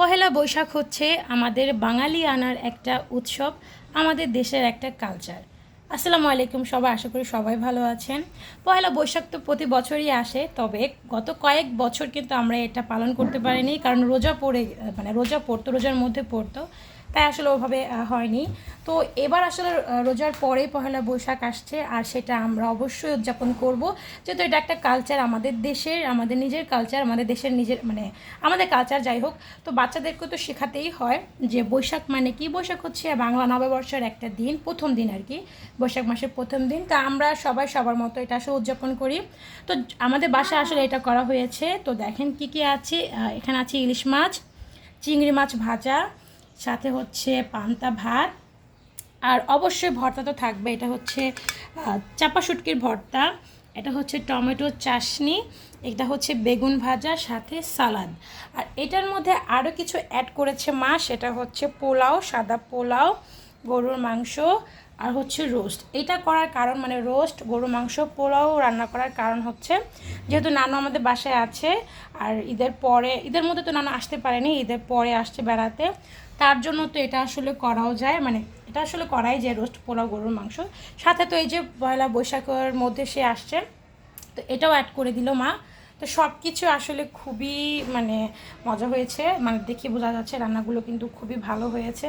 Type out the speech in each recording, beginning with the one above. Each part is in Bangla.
পহেলা বৈশাখ হচ্ছে আমাদের বাঙালিয়ানার একটা উৎসব, আমাদের দেশের একটা কালচার। আসসালামু আলাইকুম সবাই, আশা করি সবাই ভালো আছেন। পহেলা বৈশাখ তো প্রতি বছরই আসে, তবে গত কয়েক বছর কিন্তু আমরা এটা পালন করতে পারিনি, কারণ রোজা পড়ে রোজা পড়তো, রোজার মধ্যে পড়তো, তাই আসলে ওভাবে হয়নি। তো এবার আসলে রোজার পরেই পহেলা বৈশাখ আসছে, আর সেটা আমরা অবশ্যই উদযাপন করব, যেহেতু এটা একটা কালচার আমাদের দেশের, আমাদের নিজের কালচার, আমাদের দেশের নিজের আমাদের কালচার। যাই হোক, তো বাচ্চাদেরকে তো শেখাতেই হয় যে বৈশাখ মানে কি। বৈশাখ হচ্ছে বাংলা নববর্ষের একটা দিন, প্রথম দিন আর কি, বৈশাখ মাসের প্রথম দিন। তা আমরা সবাই সবার মতো এটা আসলে উদযাপন করি। তো আমাদের বাসায় আসলে এটা করা হয়েছে। তো দেখেন কি কি আছে, এখানে আছে ইলিশ মাছ, চিংড়ি মাছ ভাজা, সাথে হচ্ছে পান্তা ভাত, আর অবশ্যই ভর্তা তো থাকবে। এটা হচ্ছে চাপা শুটকির ভর্তা, এটা হচ্ছে টমেটো চাশনি, এটা হচ্ছে বেগুন ভাজা, সাথে সালাদ। আর এটার মধ্যে আরও কিছু অ্যাড করেছে মা, সেটা হচ্ছে পোলাও, সাদা পোলাও, গরুর মাংস, আর হচ্ছে রোস্ট। এটা করার কারণ রোস্ট, গরুর মাংস, পোলাও রান্না করার কারণ হচ্ছে যেহেতু নানু আমাদের বাসায় আছে, আর ঈদের মধ্যে তো নানু আসতে পারেনি, ঈদের পরে আসছে বেড়াতে, তার জন্য তো এটা আসলে করাও যায়, এটা আসলে করাই যায় রোস্ট, পোলাও, গরুর মাংস। সাথে তো এই যে পয়লা বৈশাখের মধ্যে সে আসছে, তো এটাও অ্যাড করে দিল মা। তো সব কিছু আসলে খুবই মজা হয়েছে, দেখে বোঝা যাচ্ছে রান্নাগুলো কিন্তু খুবই ভালো হয়েছে।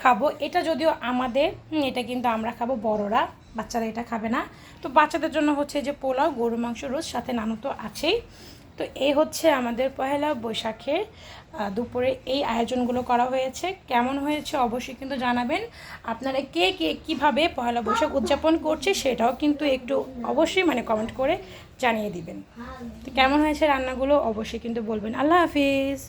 খাবো এটা, যদিও আমাদের, এটা কিন্তু আমরা খাবো, বড়রা, বাচ্চারা এটা খাবে না। তো বাচ্চাদের জন্য হচ্ছে যে পোলাও, গরু মাংস, রোজ, সাথে নানু তো আছেই। তো এই হচ্ছে আমাদের পহেলা বৈশাখে দুপুরে এই আয়োজনগুলো করা হয়েছে। কেমন হয়েছে অবশ্যই কিন্তু জানাবেন। আপনারা কে কে কীভাবে পহেলা বৈশাখ উদযাপন করছে সেটাও কিন্তু একটু অবশ্যই কমেন্ট করে জানিয়ে দিবেন। তো কেমন হয়েছে রান্নাগুলো অবশ্যই কিন্তু বলবেন। আল্লাহ হাফিজ।